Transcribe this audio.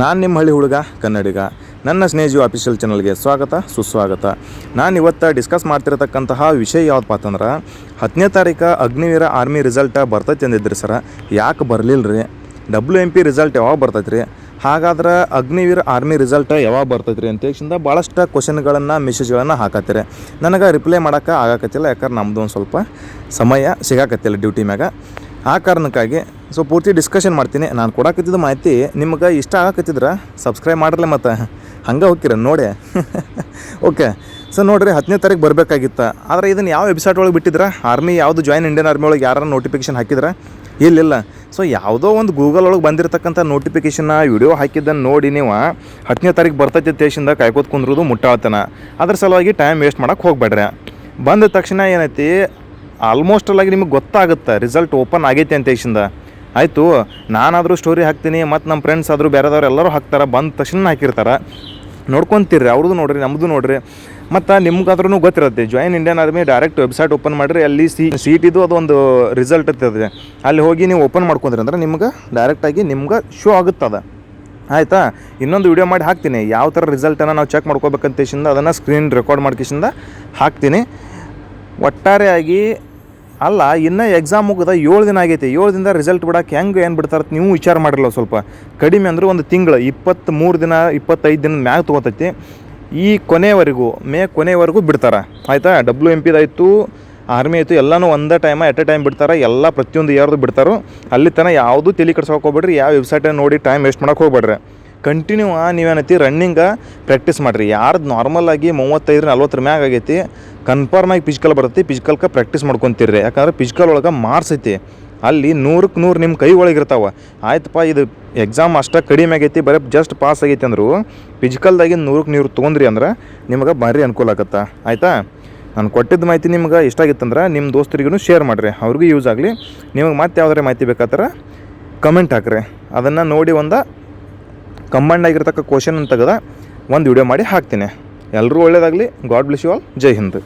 ನಾನು ನಿಮ್ಮ ಹಳ್ಳಿ ಹುಡುಗ ಕನ್ನಡಿಗ. ನನ್ನ ಸ್ನೇಹಿಜು ಅಫಿಷಿಯಲ್ ಚಾನಲ್ಗೆ ಸ್ವಾಗತ ಸುಸ್ವಾಗತ. ನಾನು ಇವತ್ತು ಡಿಸ್ಕಸ್ ಮಾಡ್ತಿರತಕ್ಕಂತಹ ವಿಷಯ ಯಾವುದಪ್ಪ ಅಂತಂದ್ರೆ 10ನೇ ತಾರೀಕು ಅಗ್ನಿವೀರ ಆರ್ಮಿ ರಿಸಲ್ಟ ಬರ್ತೈತೆ ಅಂದಿದ್ರಿ ಸರ. ಯಾಕೆ ಬರಲಿಲ್ಲ ರೀ? WMP ರಿಸಲ್ಟ್ ಯಾವಾಗ ಬರ್ತೈತೆ ರೀ? ಹಾಗಾದ್ರೆ ಅಗ್ನಿವೀರ ಆರ್ಮಿ ರಿಸಲ್ಟ್ ಯಾವಾಗ ಬರ್ತೈತೆ ರೀ ಅಂತೇಳಿಂದ ಭಾಳಷ್ಟು ಕ್ವಶನ್ಗಳನ್ನು ಮೆಸೇಜ್ಗಳನ್ನು ಹಾಕತ್ತೀರಿ. ನನಗೆ ರಿಪ್ಲೈ ಮಾಡೋಕ್ಕೆ ಆಗಾಕತ್ತಿಲ್ಲ, ಯಾಕಂದ್ರೆ ನಮ್ಮದು ಒಂದು ಸ್ವಲ್ಪ ಸಮಯ ಸಿಗಾಕತ್ತಿಲ್ಲ ಡ್ಯೂಟಿ ಮ್ಯಾಗ. ಆ ಕಾರಣಕ್ಕಾಗಿ ಪೂರ್ತಿ ಡಿಸ್ಕಷನ್ ಮಾಡ್ತೀನಿ. ನಾನು ಕೊಡಾಕತ್ತಿದ್ದ ಮಾಹಿತಿ ನಿಮ್ಗೆ ಇಷ್ಟ ಆಗಕತ್ತಿದ್ರೆ ಸಬ್ಸ್ಕ್ರೈಬ್ ಮಾಡಿರಲಿ, ಮತ್ತು ಹಂಗೆ ಹೋಗ್ತೀರ ನೋಡಿ. ಓಕೆ, ಸೊ ನೋಡಿರಿ, 10ನೇ ತಾರೀಕು ಬರಬೇಕಾಗಿತ್ತು. ಆದರೆ ಇದನ್ನು ಯಾವ ವೆಬ್ಸೈಟ್ ಒಳಗೆ ಬಿಟ್ಟಿದ್ರೆ? ಆರ್ಮಿ ಯಾವುದು ಜಾಯಿನ್ ಇಂಡಿಯನ್ ಆರ್ಮಿ ಒಳಗೆ ಯಾರು ನೋಟಿಫಿಕೇಷನ್ ಹಾಕಿದ್ರೆ? ಇಲ್ಲ. ಸೊ ಯಾವುದೋ ಒಂದು ಗೂಗಲ್ ಒಳಗೆ ಬಂದಿರತಕ್ಕಂಥ ನೋಟಿಫಿಕೇಷನ್ನ ವಿಡಿಯೋ ಹಾಕಿದ್ದನ್ನು ನೋಡಿ ನೀವು 10ನೇ ತಾರೀಕು ಬರ್ತೈತೆ ದೇಶದಿಂದ ಕಾಯ್ಕೋತ ಕುಂದ್ರೋದು ಮುಟ್ಟಾಳ್ತನ. ಅದ್ರ ಸಲುವಾಗಿ ಟೈಮ್ ವೇಸ್ಟ್ ಮಾಡೋಕ್ಕೆ ಹೋಗ್ಬೇಡ್ರಿ. ಬಂದ ತಕ್ಷಣ ಏನೈತಿ, ಆಲ್ಮೋಸ್ಟಲ್ಲಾಗಿ ನಿಮಗೆ ಗೊತ್ತಾಗುತ್ತೆ ರಿಸಲ್ಟ್ ಓಪನ್ ಆಗೈತೆ ಅಂತ ದೇಶದಿಂದ. ಆಯಿತು, ನಾನಾದರೂ ಸ್ಟೋರಿ ಹಾಕ್ತೀನಿ, ಮತ್ತು ನಮ್ಮ ಫ್ರೆಂಡ್ಸ್ ಆದರೂ ಬೇರೆದವ್ರು ಎಲ್ಲರೂ ಹಾಕ್ತಾರೆ, ಬಂದ ತಕ್ಷಣ ಹಾಕಿರ್ತಾರೆ. ನೋಡ್ಕೊತೀರಿ, ಅವ್ರದ್ದು ನೋಡಿರಿ, ನಮ್ಮದು ನೋಡಿರಿ. ಮತ್ತು ನಿಮ್ಗಾದ್ರೂ ಗೊತ್ತಿರುತ್ತೆ, join Indian army direct website open ಮಾಡಿರಿ, ಅಲ್ಲಿ ಸೀಟಿದು ಅದೊಂದು ರಿಸಲ್ಟ್ ಇರ್ತದೆ. ಅಲ್ಲಿ ಹೋಗಿ ನೀವು ಓಪನ್ ಮಾಡ್ಕೊಂಡ್ರಿ ಅಂದ್ರೆ ನಿಮ್ಗೆ ಡೈರೆಕ್ಟಾಗಿ ನಿಮ್ಗೆ ಶೋ ಆಗುತ್ತದ. ಆಯಿತಾ? ಇನ್ನೊಂದು ವಿಡಿಯೋ ಮಾಡಿ ಹಾಕ್ತೀನಿ, ಯಾವ ಥರ ರಿಸಲ್ಟನ್ನು ನಾವು ಚೆಕ್ ಮಾಡ್ಕೋಬೇಕಂತೇಶಿಂದ ಅದನ್ನು ಸ್ಕ್ರೀನ್ ರೆಕಾರ್ಡ್ ಮಾಡ್ಕೇಶಿಂದ ಹಾಕ್ತೀನಿ. ಒಟ್ಟಾರೆಯಾಗಿ ಅಲ್ಲ, ಇನ್ನೂ ಎಕ್ಸಾಮ್ ಮುಗಿದ 7 ದಿನ ಆಗೈತಿ. 7 ದಿನದ ರಿಸಲ್ಟ್ ಬಿಡೋಕೆ ಹೆಂಗೆ ಏನು ಬಿಡ್ತಾರೆ ನೀವು ವಿಚಾರ ಮಾಡಿರಲ್ಲ. ಸ್ವಲ್ಪ ಕಡಿಮೆ ಅಂದ್ರೆ ಒಂದು ತಿಂಗಳು, 23 ದಿನ 25 ದಿನದ ಮ್ಯಾಗ ತೊಗೋತೈತಿ. ಈ ಕೊನೆವರೆಗೂ ಮೇ ಕೊನೆವರೆಗೂ ಬಿಡ್ತಾರೆ. ಆಯಿತಾ? WMPದಾಯಿತು, ಆರ್ಮಿ ಆಯಿತು, ಎಲ್ಲನೂ ಒಂದೇ ಟೈಮ್ ಎಟ್ ಎ ಟೈಮ್ ಬಿಡ್ತಾರೆ. ಎಲ್ಲ ಪ್ರತಿಯೊಂದು ಇಯರ್ದು ಬಿಡ್ತಾರೋ. ಅಲ್ಲಿ ತನಕ ಯಾವುದೂ ತಲೆ ಕೆಡ್ಸೋಕೆ ಹೋಗ್ಬೇಡ್ರಿ, ಯಾವ ವೆಬ್ಸೈಟನ್ನು ನೋಡಿ ಟೈಮ್ ವೇಸ್ಟ್ ಮಾಡೋಕೆ ಹೋಗ್ಬೇಡ್ರಿ. ಕಂಟಿನ್ಯೂ ನೀವೇನೈತಿ ರನ್ನಿಂಗ ಪ್ರಾಕ್ಟೀಸ್ ಮಾಡಿರಿ. ಯಾರ್ದು ನಾರ್ಮಲಾಗಿ 35-40 ಮ್ಯಾಗ ಆಗೈತಿ, ಕನ್ಫರ್ಮಾಗಿ ಫಿಸಿಕಲ್ ಬರುತ್ತೆ, ಫಿಸಿಕಲ್ಗೆ ಪ್ರಾಕ್ಟೀಸ್ ಮಾಡ್ಕೊತೀರಿ. ಯಾಕಂದ್ರೆ ಫಿಸಿಕಲ್ ಒಳಗೆ ಮಾರ್ಕ್ಸ್ ಐತಿ, ಅಲ್ಲಿ 100ಕ್ಕೆ 100 ನಿಮ್ಮ ಕೈ ಒಳಗಿರ್ತಾವೆ. ಆಯ್ತಪ್ಪ, ಇದು ಎಕ್ಸಾಮ್ ಅಷ್ಟೇ ಕಡಿಮೆ ಆಗೈತಿ, ಬರೀ ಜಸ್ಟ್ ಪಾಸ್ ಆಗೈತಿ ಅಂದರು ಫಿಸಿಕಲ್ದಾಗಿ 100ಕ್ಕೆ 100 ತೊಗೊಂಡ್ರಿ ಅಂದ್ರೆ ನಿಮಗೆ ಭಾರಿ ಅನುಕೂಲ ಆಗುತ್ತೆ. ಆಯಿತಾ? ನಾನು ಕೊಟ್ಟಿದ್ದ ಮಾಹಿತಿ ನಿಮ್ಗೆ ಇಷ್ಟ ಆಗಿತ್ತಂದ್ರೆ ನಿಮ್ಮ ದೋಸ್ತರಿಗೂ ಶೇರ್ ಮಾಡಿರಿ, ಅವ್ರಿಗೂ ಯೂಸ್ ಆಗಲಿ. ನಿಮಗೆ ಮತ್ತೆ ಯಾವುದಾರ ಮಾಹಿತಿ ಬೇಕಾದ್ರೆ ಕಮೆಂಟ್ ಹಾಕ್ರಿ, ಅದನ್ನು ನೋಡಿ ಒಂದು ಕಂಬೈಂಡ್ ಆಗಿರ್ತಕ್ಕ ಕ್ವಶನ್ ತೆಗೆದ ಒಂದು ವಿಡಿಯೋ ಮಾಡಿ ಹಾಕ್ತೀನಿ. ಎಲ್ಲರೂ ಒಳ್ಳೆಯದಾಗಲಿ. God bless you all. ಜೈ ಹಿಂದ್.